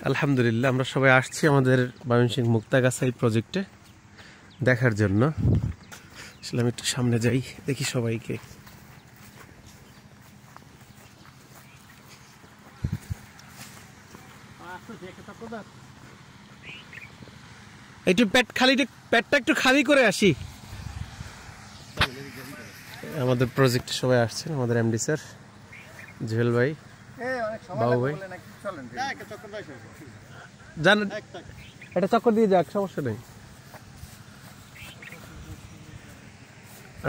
আলহামদুলিল্লাহ আমরা সবাই আসছি আমাদের ময়মনসিংহ মুক্তাগাছা এই প্রজেক্টে দেখার জন্য। আসলে আমি একটু সামনে যাই, দেখি সবাইকে। একটু পেটটা একটু খালি করে আসি। আমাদের প্রজেক্টে সবাই আসছেন, আমাদের এমডি স্যার, জুহেল ভাই, বাবু ভাই। জান এটা চক্কর দিয়ে যাক, সমস্যা নেই।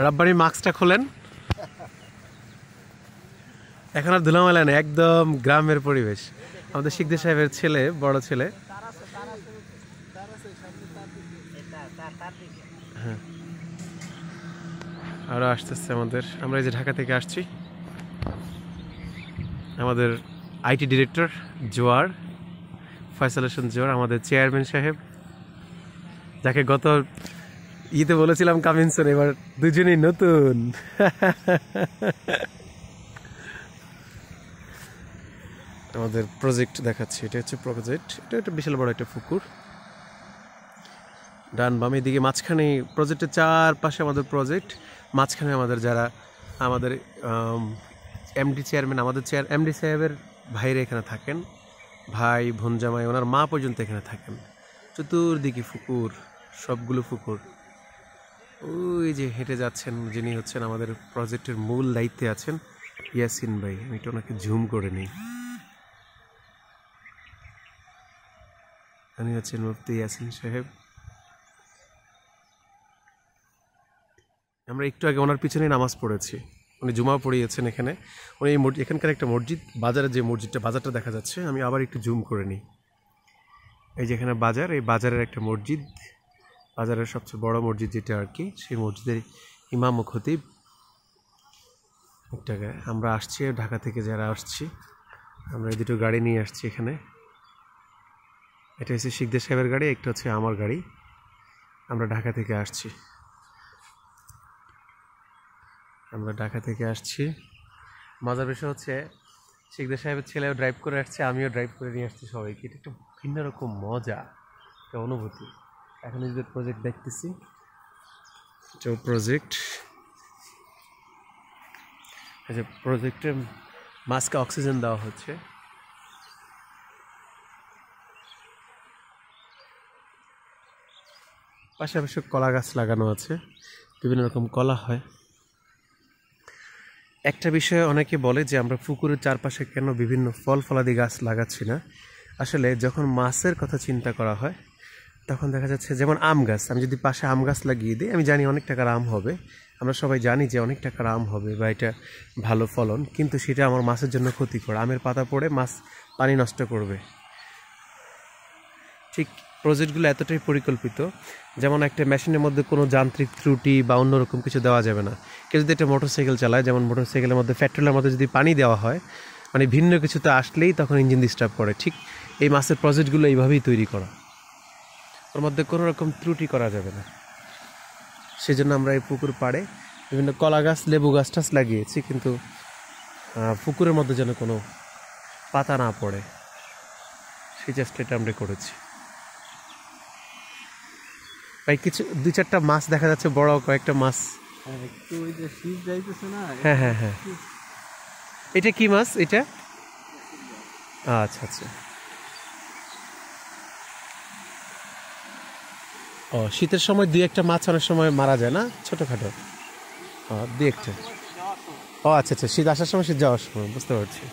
রাব্বানি মাস্কটা খোলেন। এখন আর ধুলামেলা নেই, একদম গ্রামের পরিবেশ। আমাদের শিকদার সাহেবের ছেলে, বড় ছেলে। হ্যাঁ, আরো আসতেছে আমাদের। আমরা এই যে ঢাকা থেকে আসছি, আমাদের আইটি ডিরেক্টর জোয়ার, ফয়সাল হোসেন জোয়ার, আমাদের চেয়ারম্যান সাহেব, যাকে গত ঈদে বলেছিলাম কামিনসন, এবার দুজনেই নতুন। আমাদের প্রজেক্ট দেখাচ্ছি, এটা হচ্ছে প্রজেক্ট। এটা একটা বিশাল বড় একটা পুকুর, ডান বাম দিকে মাঝখানে প্রজেক্টের চারপাশে আমাদের প্রজেক্ট, মাঝখানে আমাদের যারা আমাদের এমডি চেয়ারম্যান, আমাদের এমডি সাহেবের ভাইরা এখানে থাকেন, ভাই বোন জামাই, ওনার মা পর্যন্ত এখানে থাকেন। চতুর্দিকে পুকুর, সবগুলো পুকুর। ওই যে হেঁটে যাচ্ছেন যিনি হচ্ছেন আমাদের প্রজেক্টের মূল দায়িত্বে আছেন, ইয়াসিন ভাই। আমি একটু ওনাকে ঝুম করে নিই। উনি হচ্ছেন মুফতি ইয়াসিন সাহেব। আমরা একটু আগে ওনার পিছনে নামাজ পড়েছি, উনি জুমা পড়িয়েছেন এখানে। উনি এখানকার একটা মসজিদ, বাজারের যে বাজারটা দেখা যাচ্ছে, আমি আবার একটু জুম করে নিই। এই যে এখানে বাজার, এই বাজারের একটা মসজিদ, বাজারের সবচেয়ে বড় মসজিদ যেটা আর কি, সেই মসজিদের ইমাম ও খতিব। একটা আমরা আসছি ঢাকা থেকে, যারা আসছি আমরা এই দুটো গাড়ি নিয়ে আসছি এখানে। এটা হচ্ছে শিকদার সাহেবের গাড়ি, একটা হচ্ছে আমার গাড়ি। আমরা ঢাকা থেকে আসছি, মজার বিষয় হচ্ছে শিকদার সাহেবের ছেলেও ড্রাইভ করে আসছে, আমিও ড্রাইভ করে নিয়ে আসছি সবাইকে। এটা একটা ভিন্ন রকম মজা, একটা অনুভূতি। এখন এই যে প্রজেক্ট দেখতেছি, প্রজেক্টে মাস্কে অক্সিজেন দেওয়া হচ্ছে। পাশাপাশি কলা গাছ লাগানো আছে, বিভিন্ন রকম কলা হয়। একটা বিষয়ে অনেকে বলে যে আমরা পুকুরের চারপাশে কেন বিভিন্ন ফলাদি গাছ লাগাচ্ছি না। আসলে যখন মাছের কথা চিন্তা করা হয়, তখন দেখা যাচ্ছে যেমন আম গাছ, আমি যদি পাশে আম গাছ লাগিয়ে দিই, আমি জানি অনেক টাকার আম হবে, আমরা সবাই জানি যে অনেক টাকার আম হবে বা এটা ভালো ফলন, কিন্তু সেটা আমার মাছের জন্য ক্ষতিকর। আমের পাতা পড়ে মাছ পানি নষ্ট করবে। ঠিক প্রজেক্টগুলো এতটাই পরিকল্পিত, যেমন একটা মেশিনের মধ্যে কোনো যান্ত্রিক ত্রুটি বা অন্যরকম কিছু দেওয়া যাবে না। কেউ যদি একটা মোটরসাইকেল চালায়, যেমন মোটরসাইকেলের মধ্যে পেট্রোলের মধ্যে যদি পানি দেওয়া হয়, মানে ভিন্ন কিছুতে আসলেই তখন ইঞ্জিন ডিস্টার্ব করে। ঠিক এই মাছের প্রজেক্টগুলো এইভাবেই তৈরি করা, ওর মধ্যে কোনো রকম ত্রুটি করা যাবে না। সেজন্য আমরা এই পুকুর পাড়ে বিভিন্ন কলা গাছ, লেবু গাছ টাছ লাগিয়েছি, কিন্তু পুকুরের মধ্যে যেন কোনো পাতা না পড়ে, সেই চেষ্টাটা আমরা করেছি। ভাই কিছু 2-4টা মাছ দেখা যাচ্ছে, বড় কয়েকটা মাছ। হ্যাঁ হ্যাঁ হ্যাঁ, এটা কি মাছ এটা? আচ্ছা আচ্ছা, ও শীতের সময় 2-1টা মাছ অনেক সময় মারা যায় না, ছোটখাটো। 2-1টা। ও আচ্ছা আচ্ছা, শীত আসার সময়, শীত যাওয়ার সময়, বুঝতে পারছি।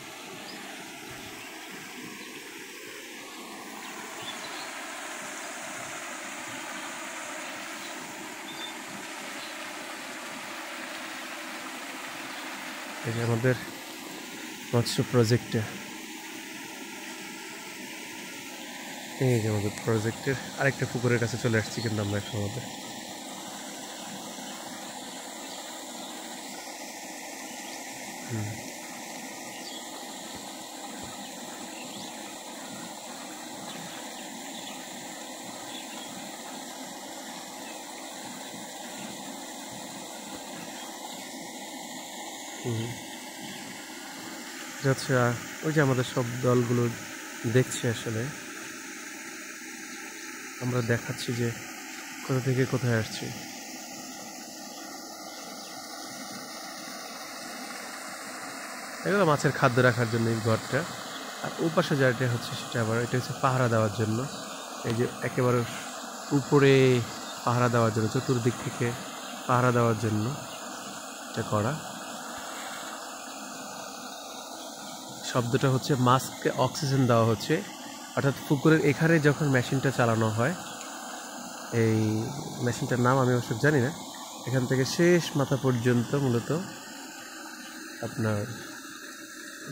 এই যে আমাদের মৎস্য প্রজেক্টে, এই যে আমাদের প্রজেক্টের আরেকটা পুকুরের কাছে চলে আসছি, কিন্তু আমরা এখন আমাদের যাচ্ছে। ওই যে আমাদের সব দলগুলো দেখছে আসলে। আমরা দেখাচ্ছি যে কোথা থেকে কোথায় আসছি। এগুলো মাছের খাদ্য রাখার জন্য এই ঘরটা। আর ওপাশে যেটা হচ্ছে সেটা আবার এটা হচ্ছে পাহারা দেওয়ার জন্য। এই যে একেবারে উপরে পাহারা দেওয়ার জন্য, চতুর্দিক থেকে পাহারা দেওয়ার জন্য এটা করা। শব্দটা হচ্ছে মাছকে অক্সিজেন দেওয়া হচ্ছে, অর্থাৎ পুকুরের এখানে যখন মেশিনটা চালানো হয়, এই মেশিনটার নাম আমি অবশ্য জানি না, এখান থেকে শেষ মাথা পর্যন্ত মূলত আপনার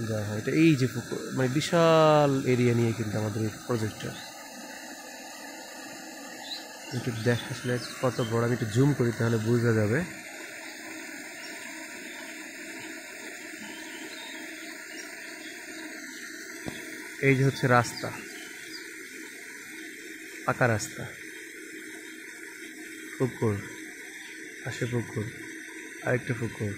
দেওয়া হয়। এটা এই যে পুকুর, মানে বিশাল এরিয়া নিয়ে কিন্তু আমাদের এই প্রজেক্টটা। একটু দেখা আসলে কত বড়, আমি একটু জুম করি তাহলে বোঝা যাবে। এই যে হচ্ছে রাস্তা, পাকা রাস্তা, পুকুর, পাশে পুকুর, আরেকটা পুকুর।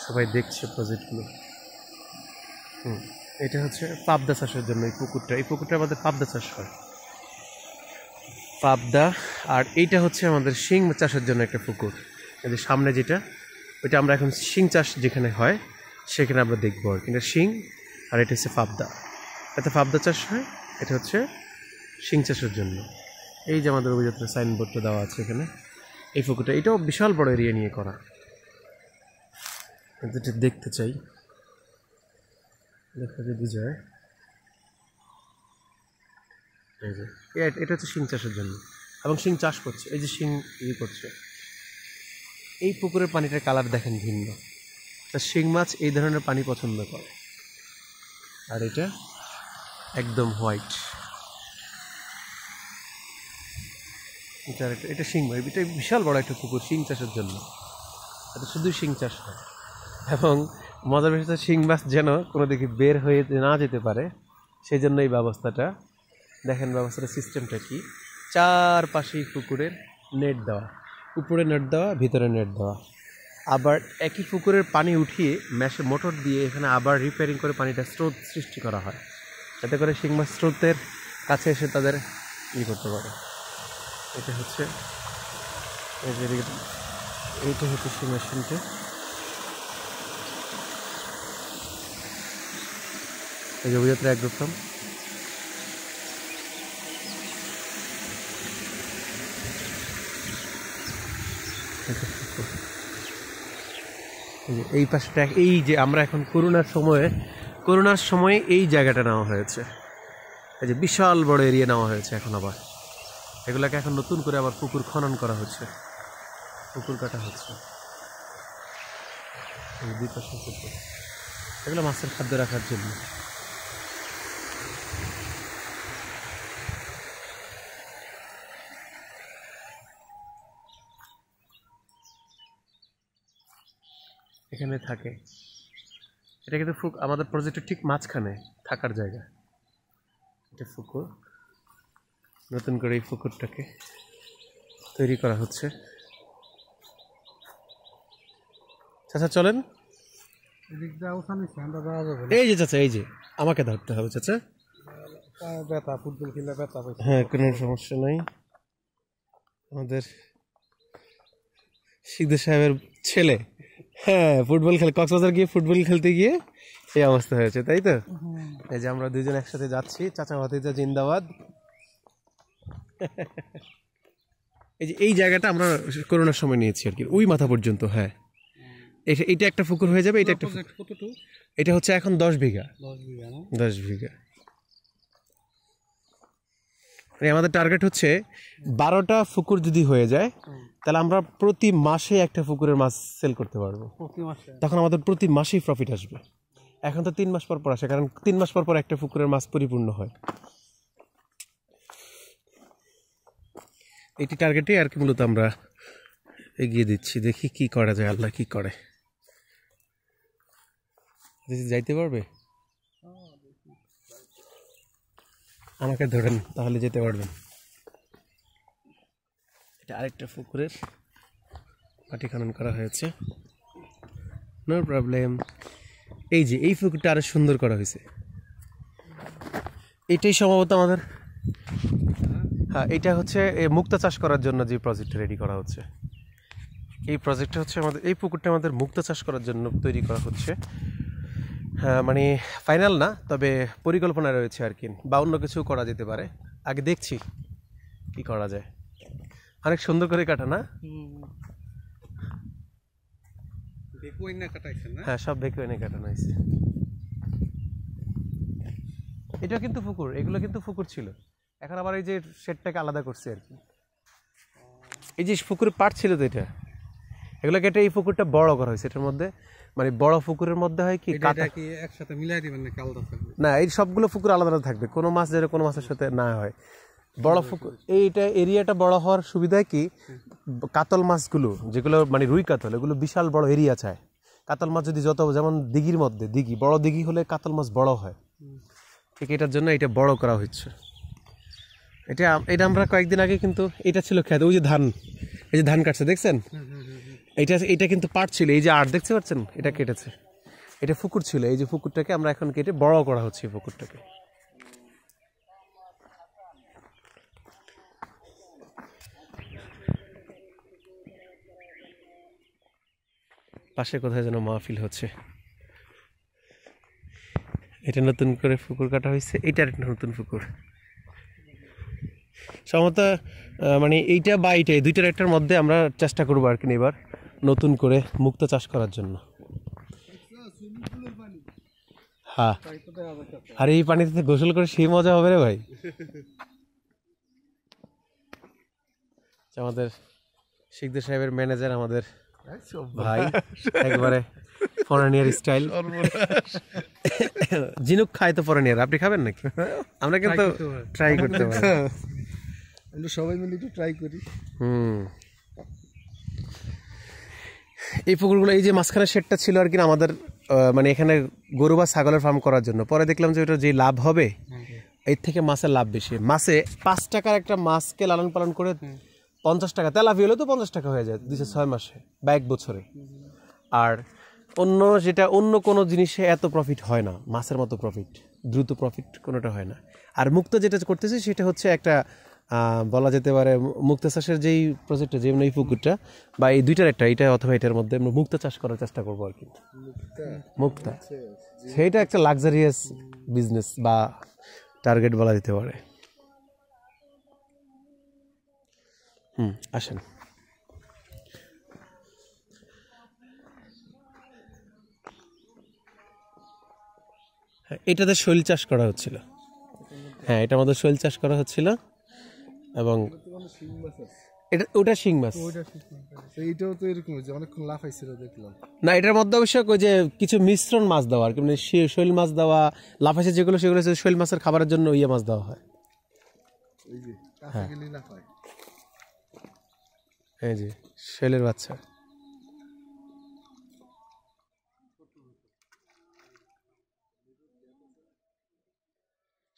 সবাই দেখছে প্রজেক্টগুলো। এটা হচ্ছে পাবদা চাষের জন্য এই পুকুরটা। এই পুকুরটা আমাদের পাবদা চাষ হয়, পাবদা। আর এইটা হচ্ছে আমাদের শিং চাষের জন্য একটা পুকুর। এই যে সামনে যেটা, ওইটা আমরা এখন শিং চাষ যেখানে হয় সেখানে আমরা দেখবো আর কি। এটা শিং, আর এটা হচ্ছে পাবদা। এতে পাবদা চাষ হয়, এটা হচ্ছে শিং চাষের জন্য। এই যে আমাদের অভিযাত্রা সাইনবোর্ডটা দেওয়া আছে এখানে। এই পুকুরটা, এটাও বিশাল বড় এরিয়া নিয়ে করা। যেটা দেখতে চাই, দেখা যদি যায়, এই যে এটা হচ্ছে শিং চাষের জন্য, এবং শিং চাষ করছে। এই যে শিং করছে। এই পুকুরের পানিটার কালার দেখেন ভিন্ন, তা শিং মাছ এই ধরনের পানি পছন্দ করে। আর এটা একদম হোয়াইট। এটা শিং মাছ, এটা বিশাল বড় একটা পুকুর শিং চাষের জন্য। এটা শুধুই শিং চাষ হয়। এবং মজার বিষয় হচ্ছে শিং মাছ যেন কোনো দিকে বের হয়ে না যেতে পারে, সেই জন্য এই ব্যবস্থাটা। দেখেন ব্যবস্থাটা, সিস্টেমটা কি, চারপাশেই পুকুরের নেট দেওয়া, উপরে নেট দেওয়া, ভিতরে নেট দেওয়া। আবার একই পুকুরের পানি উঠিয়ে মোটর দিয়ে এখানে আবার রিপেয়ারিং করে পানিটা স্রোত সৃষ্টি করা হয়, যাতে করে শিং মাছ স্রোতের কাছে এসে তাদের করতে পারে। এটা হচ্ছে এইটা হচ্ছে সেই মেশিনটা। এই যে অভিযাত্রা অ্যাগ্রো ফার্ম। এই পাশটা, এই যে আমরা এখন করোনার সময়ে এই জায়গাটা নেওয়া হয়েছে। এই যে বিশাল বড় এরিয়া নেওয়া হয়েছে এখন আবার। এগুলাকে এখন নতুন করে আবার পুকুর খনন করা হচ্ছে, পুকুর কাটা হচ্ছে। এই দুই পাশে পুকুর, এগুলো মাছের খাদ্য রাখার জন্য। এখানে থাকে, এটা কিন্তু আমাদের প্রজেক্টের ঠিক মাঝখানে থাকার জায়গা। এটা পুকুর, নতুন করে এই পুকুরটাকে তৈরি করা হচ্ছে। চাচা চলেন, এই যে চাচা, এই যে আমাকে ধরতে হবে চাচা। ব্যথা, ফুটবল খেলে ব্যথা। হ্যাঁ, কোনো সমস্যা নাই। আমাদের শিকদার সাহেবের ছেলে, হ্যাঁ, ফুটবল খেলে, কক্সবাজার গিয়ে ফুটবল খেলতে গিয়ে এই অবস্থা হয়েছে, তাই তো? এই যে আমরা দুজন একসাথে যাচ্ছি, চাচা ভাতিজা জিন্দাবাদ। এই যে এই জায়গাটা আমরা করোনার সময় নিয়েছি আর কি, ওই মাথা পর্যন্ত। হ্যাঁ, এটা একটা পুকুর হয়ে যাবে। এটা একটা, এটা হচ্ছে এখন 10 বিঘা। 10 বিঘা। আমাদের টার্গেট হচ্ছে 12টা পুকুর যদি হয়ে যায়, তাহলে আমরা প্রতি মাসে একটা পুকুরের মাছ সেল করতে পারবো। তখন আমাদের প্রতি মাসেই প্রফিট আসবে। এখন তো 3 মাস পর পর আসে, কারণ 3 মাস পর পর একটা পুকুরের মাছ পরিপূর্ণ হয়। এটি টার্গেটে আর কি মূলত আমরা এগিয়ে দিচ্ছি। দেখি কি করা যায়, আল্লাহ কি করে। যাইতে পারবে? আমাকে ধরেন, তাহলে যেতে পারবেন। এটা আরেকটা পুকুরের মাটি খনন করা হয়েছে, নো প্রবলেম। এই যে এই পুকুরটা আরো সুন্দর করা হয়েছে, এটাই সম্ভবত আমাদের, হ্যাঁ এটা হচ্ছে মুক্তা চাষ করার জন্য যে প্রজেক্ট রেডি করা হচ্ছে। এই প্রজেক্টটা হচ্ছে আমাদের, এই পুকুরটা আমাদের মুক্তা চাষ করার জন্য তৈরি করা হচ্ছে। হ্যাঁ মানে ফাইনাল না, তবে পরিকল্পনা রয়েছে আর কি, বা অন্য কিছু করা যেতে পারে, আগে দেখছি কি করা যায়। অনেক সুন্দর করে কাটা না? হ্যাঁ সব বেঁকে এনে কাটানো হয়েছে। এটা কিন্তু পুকুর, এগুলো কিন্তু পুকুর ছিল, এখন আবার এই যে শেডটাকে আলাদা করছে আর কি। এই যে পুকুরের পাট ছিল তো এটা, এগুলো কেটে এই পুকুরটা বড় করা হয়েছে। এটার মধ্যে মানে বড় পুকুরের মধ্যে হয় কি একসাথে মিলাই দিবেন নাকি আলাদা থাকবে? না, এই সবগুলো পুকুর আলাদা আলাদা থাকবে, কোনো মাছ যেন কোনো মাছের সাথে না হয়। বড় পুকুর এইটা এরিয়াটা বড় হওয়ার সুবিধা কি, কাতল মাছগুলো যেগুলো মানে রুই কাতল, এগুলো বিশাল বড় এরিয়া চায়। কাতল মাছ যদি যত, যেমন দিঘির মধ্যে, দিঘি বড় দিঘি হলে কাতল মাছ বড় হয়, ঠিক এটার জন্য এটা বড় করা হচ্ছে। এটা এটা আমরা কয়েকদিন আগে কিন্তু এটা ছিল খেতে, ওই যে ধান, এই যে ধান কাটছে দেখছেন, এটা কিন্তু পাট ছিল, এই যে আট দেখতে পাচ্ছেন, এটা কেটেছে, এটা পুকুর ছিল, এই যে পুকুরটাকে আমরা এখন কেটে বড় করা হচ্ছে এই পুকুরটাকে। পাশে কোথায় যেন মাহফিল হচ্ছে, এটা নতুন করে পুকুর কাটা হয়েছে, এটা একটা নতুন পুকুর সম্ভবত, মানে এইটা বা এইটা, এই দুইটার একটার মধ্যে আমরা চেষ্টা করবো আর কি এবার নতুন করে মুক্ত চাষ করার জন্য। হ্যাঁ, আর এই পানিতে গোসল করে সেই মজা হবে রে ভাই। আমাদের শিকদার সাহেবের ম্যানেজার আমাদের ভাই, একবারে ফরেনিয়ার স্টাইল। জিনুক খায় তো ফরেনিয়ার, আপনি খাবেন নাকি? আমরা কিন্তু ট্রাই করতে পারি, আমরা সবাই মিলে একটু ট্রাই করি। এই পুকুরগুলো, এই যে মাঝখানে শেডটা ছিল আর কি আমাদের, মানে এখানে গরু বা ছাগলের ফার্ম করার জন্য। পরে দেখলাম যে ওটা যে লাভ হবে, এর থেকে মাছের লাভ বেশি। মাছে 5 টাকার একটা মাছকে লালন পালন করে 50 টাকা, তেলাপি হলে তো 50 টাকা হয়ে যায় 2-6 মাসে বা 1 বছরে। আর অন্য কোনো জিনিসে এত প্রফিট হয় না, মাছের মতো প্রফিট, দ্রুত প্রফিট কোনোটা হয় না। আর মুক্ত যেটা করতেছে সেটা হচ্ছে একটা বলা যেতে পারে মুক্ত চাষের যেই প্রজেক্টটা, যেমন এই পুকুরটা বা এই দুইটার একটা, এইটা অথবা এটার মধ্যে আমরা মুক্ত চাষ করার চেষ্টা করবো আর কি। মুক্তা সেইটা একটা লাক্সারিয়াস বিজনেস বা টার্গেট বলা যেতে পারে। আসেন। এটাতে শৈল চাষ করা হচ্ছিল, হ্যাঁ এটা আমাদের শৈল চাষ করা হচ্ছিল, এবং এটা ওটা শিং মাছ, এইটাও তো এরকম যে অনেকক্ষণ লাফাইছিল দেখলাম। না এটার মধ্যে অবশ্য ওই যে কিছু মিশ্রণ মাছ দেওয়া আর কি, মানে শৈল মাছ দেওয়া, লাফাইছে যেগুলো সেগুলো শৈল মাছের খাবারের জন্য ইয়ে মাছ দেওয়া হয়। এই যে শৈলের বাচ্চা।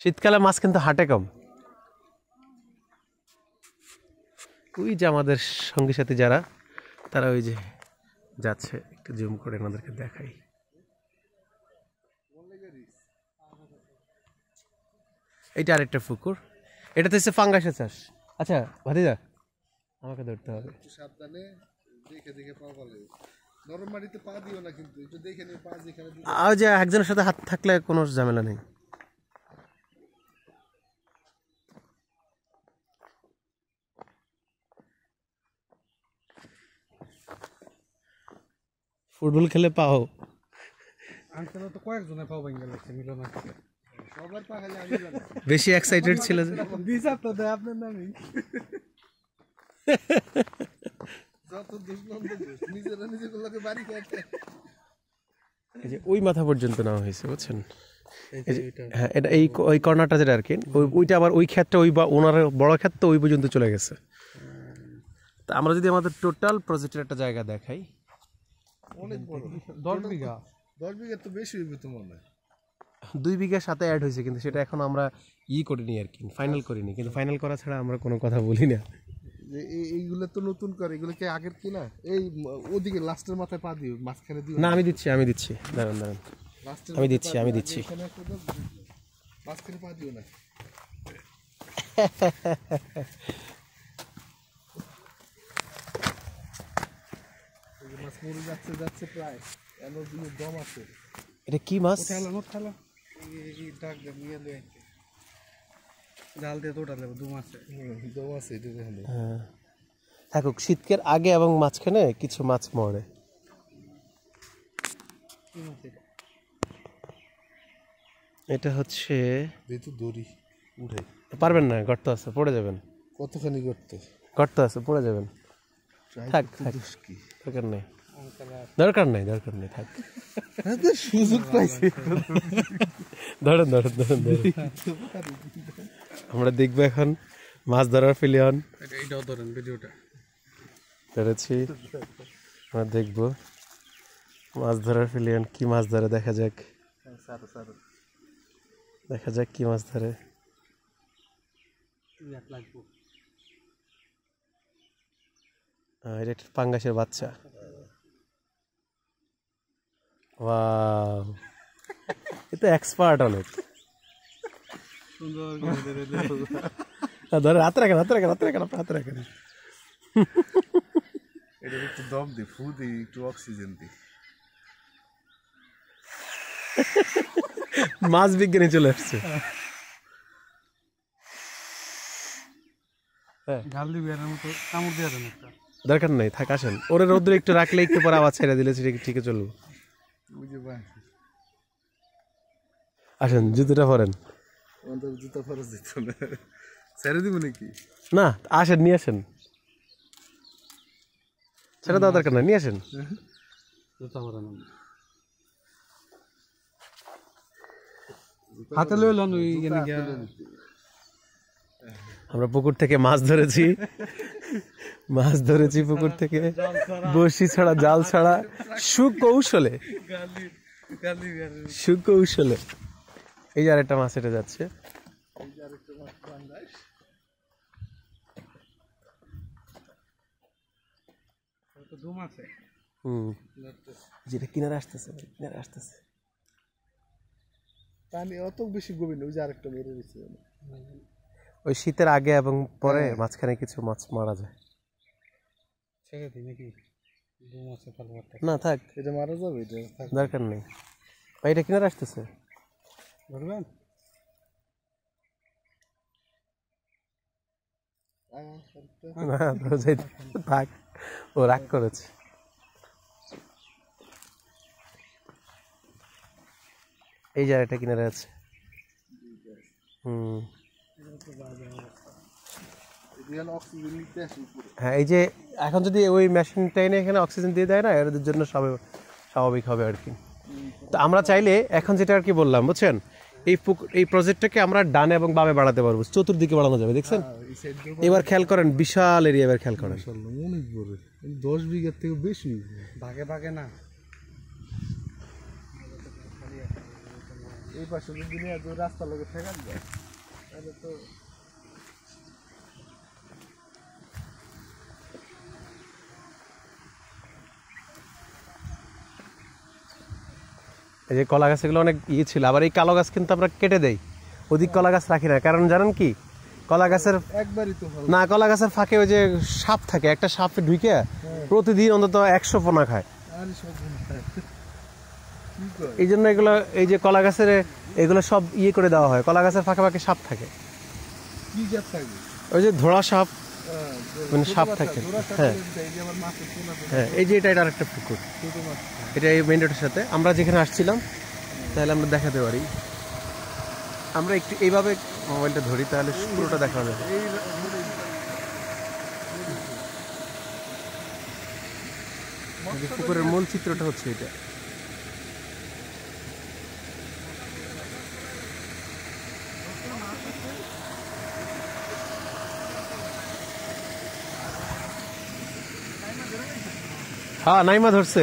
শীতকালে মাছ কিন্তু হাটে কম। ওই যে আমাদের সঙ্গী সাথী যারা, তারা ওই যে যাচ্ছে, একটু জুম করে আমাদেরকে দেখাই। এইটা আরেকটা পুকুর, এটাতে হচ্ছে ফাঙ্গাসের চাষ। আচ্ছা ভাতিজা, আমাকে ধরতে হবে, সাবধানে দেখে দেখে পা ফেলে, নরম মাটিতে পা দিও না কিন্তু, একটু দেখে নিও পা যেখানে। আর যে একজনের সাথে হাত থাকলে কোনো ঝামেলা নেই। ফুটবল খেলে পাও, আঙ্কেল তো কয়েকজনে পাও ভেঙে লাগছে, মিলন আছে সবার পা খেলে আমি বেশি এক্সাইটেড ছিল যে বিচার তো দেয় আপনার নামই। যত দুশ্মন নিজেরা নিজেগুলোকে বাড়ি খেতে, এই যে ওই মাথা পর্যন্ত নেওয়া হয়েছে বুঝছেন। হ্যাঁ এটা এই কর্নারটা যেটা আর কি, ওইটা আবার ওই ক্ষেতটা, ওই বা ওনার বড় ক্ষেত তো ওই পর্যন্ত চলে গেছে। তা আমরা যদি আমাদের টোটাল প্রজেক্টের একটা জায়গা দেখাই, অনেক বড়, 10 বিঘা। 10 বিঘা তো বেশি হইবে তো মনে হয়। 2 বিঘার সাথে অ্যাড হয়েছে, কিন্তু সেটা এখন আমরা করিনি আর কি, ফাইনাল করিনি। কিন্তু ফাইনাল করা ছাড়া আমরা কোনো কথা বলি না। এইগুলো তো নতুন করে, এগুলো কি আগের কিনা? এই ওদিকে লাস্টের মাথায় পা দিও, মাঝখানে দিও না। আমি দিচ্ছি দাঁড়ান। আমি দিচ্ছি আমি দিচ্ছি। এখানে একটা দাও, মাঝখানে পা দিও না। এই যে মাছ মরে যাচ্ছে যাচ্ছে প্রায়, এমন দম আছে। এটা কি মাছ? খেলা এই ডাক ডাক নিয়ে লে জাল দিয়ে তো ওটা দেবো, দম আছে এটা দেখেন। হ্যাঁ থাকুক, শীতকের আগে এবং মাঝখানে কিছু মাছ মরে। এটা হচ্ছে দড়ি উঠে পারবেন না, গর্ত আছে পড়ে যাবেন। কতখানি করতে গর্ত আছে পড়ে যাবেন। থাক থাক, দরকার নেই দরকার নেই দরকার নেই, থাক। সুযোগ পাইছি। ধরেন ধরেন ধরেন ধরেন। আমরা দেখবো এখন মাছ ধরার ফিলিয়ন। এইটাও ধরেন ভিডিওটা ধরেছি, আমরা দেখবো মাছ ধরার ফিলিয়ন কি মাছ ধরে, দেখা যাক দেখা যাক কি মাছ ধরে। এটা একটা পাঙ্গাসের বাচ্চা। ওয়াও, এটা এক্সপার্ট অনেক। ধরে হাতে রাখেন হাতে রাখেন হাতে রাখেন হাতে রাখেন। এটা একটু দম দি, ফু দি, একটু অক্সিজেন দি। মাছ বিজ্ঞানী চলে আসছে। দরকার নেই, থাক আসেন। ওরে রোদ্রে একটু রাখলে একটু পরে আবার ছেড়ে দিলে ঠিক চলবো। আসেন জুতোটা পরেন। জুতা ফরজ দিত না, ছেড়ে দিব নাকি? না আসেন, নিয়ে আসেন। ছেড়ে দেওয়া দরকার না, নিয়ে আসেন। হাতে লইলাম। আমরা পুকুর থেকে মাছ ধরেছি, মাছ ধরেছি পুকুর থেকে বড়শি ছাড়া জাল ছাড়া সুকৌশলে সুকৌশলে। এই যে আরেকটা মাছ এটা যাচ্ছে। যেটা কিনারে আসতেছে, কিনারে আসতেছে। পানি অত বেশি গভীর না, ওই যে আরেকটা মেরে দিচ্ছে। ওই শীতের আগে এবং পরে মাঝখানে কিছু মাছ মারা যায়। না থাক, এটা মারা যাবে, এটা দরকার নেই। এটা কিনারে আসতেছে, থাক, ও রাগ করেছে। এই জায়গাটা কিনারে আছে। হ্যাঁ এই যে এখন যদি ওই মেশিনটা এনে এখানে অক্সিজেন দিয়ে দেয় না, এর জন্য স্বাভাবিক হবে আর কি। তো আমরা চাইলে এখন যেটা আর কি বললাম বুঝছেন, এই প্রজেক্টটাকে আমরা ডানে এবং বামে বাড়াতে পারবো, চতুর্দিকে বাড়ানো যাবে। দেখছেন এবার খেয়াল করেন, বিশাল এরিয়া। এবার খেয়াল করেন, অনেক বড়, 10 বিঘার থেকে বেশি। ভাগে ভাগে না, এই পাশে যদি রাস্তা লোকে ঠেকান যায় তাহলে তো। এই যে কলা গাছগুলো অনেক ছিল, আবার এই কালো গাছ কিন্তু আমরা কেটে দেই, অধিক কলা গাছ রাখি না। কারণ জানেন কি, কলা গাছের একবারই তো না, কলা গাছের ফাঁকে ওই যে সাপ থাকে, একটা সাপে ঢুকে প্রতিদিন অন্তত 100 পোনা খায়। এই জন্য এগুলো, এই যে কলা গাছের এগুলো সব ইয়ে করে দেওয়া হয়। কলা গাছের ফাঁকে ফাঁকে সাপ থাকে, ওই যে ধোড়া সাপ, মানে সাপ থাকে। হ্যাঁ হ্যাঁ, এই যে এটা আরেকটা পুকুর, এটা এই মেইন রোডের সাথে আমরা যেখানে আসছিলাম। তাহলে আমরা দেখাতে পারি, আমরা একটু এইভাবে মোবাইলটা ধরি, তাহলে পুরোটা দেখা যাবে। পুকুরের মূল চিত্রটা হচ্ছে এটা। হ্যাঁ নাইমা ধরছে,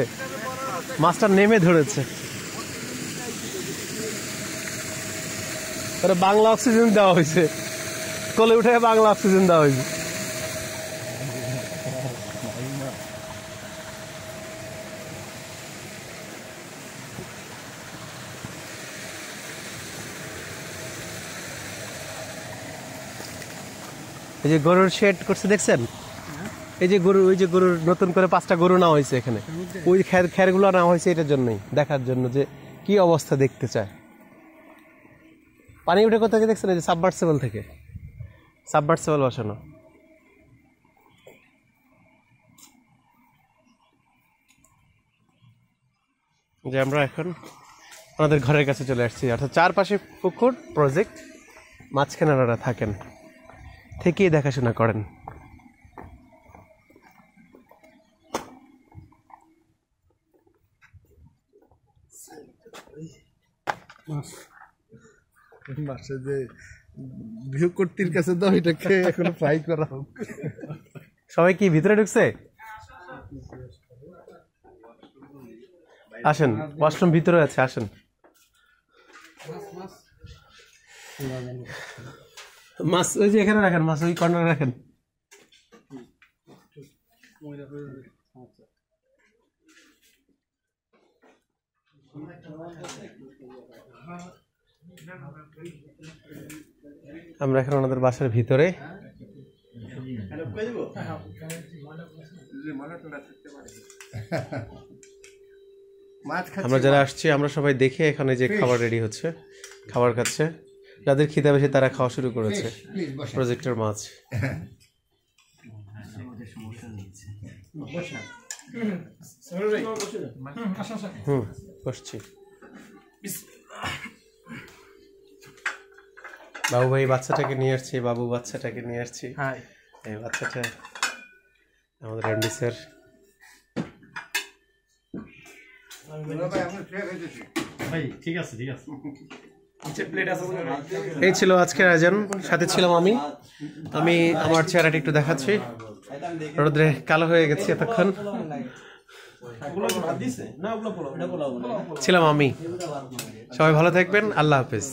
মাছটা নেমে ধরেছে। বাংলা অক্সিজেন দেওয়া হয়েছে, কোলে উঠে বাংলা অক্সিজেন দেওয়া হয়েছে। এই যে গরুর শেড করছে দেখছেন, এই যে গরু, ওই যে গরুর নতুন করে 5টা গরু নেওয়া হয়েছে এখানে, ওই খেরগুলো নেওয়া হয়েছে এটার জন্যই, দেখার জন্য যে কি অবস্থা দেখতে চায়। পানি উঠে কোথা থেকে দেখছেন? এই যে সাবমার্সিবল থেকে, সাবমার্সিবল বসানো। যে আমরা এখন আমাদের ঘরের কাছে চলে আসছি, অর্থাৎ চারপাশে পুকুর, প্রজেক্ট, মাঝখানে ওনারা থাকেন, থেকেই দেখাশোনা করেন। মাসে যে গৃহকর্তীর কাছে দাও, এটাকে এখনো ফ্রাই করা হোক। সবাই কি ভিতরে ঢুকছে? আসেন, ওয়াশরুম ভিতরে আছে, আসেন। মাছ ওই যে এখানে রাখেন, মাছ ওই কর্নারে রাখেন। আমরা এখন আমাদের বাসার ভিতরে। আমরা যারা আসছি আমরা সবাই দেখে এখানে যে খাবার রেডি হচ্ছে, খাবার খাচ্ছে, যাদের খিদে বেশি তারা খাওয়া শুরু করেছে। প্রজেক্টের মাছ। বসছি। বাবু ভাই বাচ্চাটাকে নিয়ে আসছি, বাবু বাচ্চাটাকে নিয়ে আসছি। এই বাচ্চাটা আমাদের এমডি স্যার। এই ছিল আজকের আয়োজন, সাথে ছিলাম আমি আমার চেহারাটা একটু দেখাচ্ছি, রোদ্রে কালো হয়ে গেছি এতক্ষণ। ছিলাম আমি। সবাই ভালো থাকবেন, আল্লাহ হাফেজ।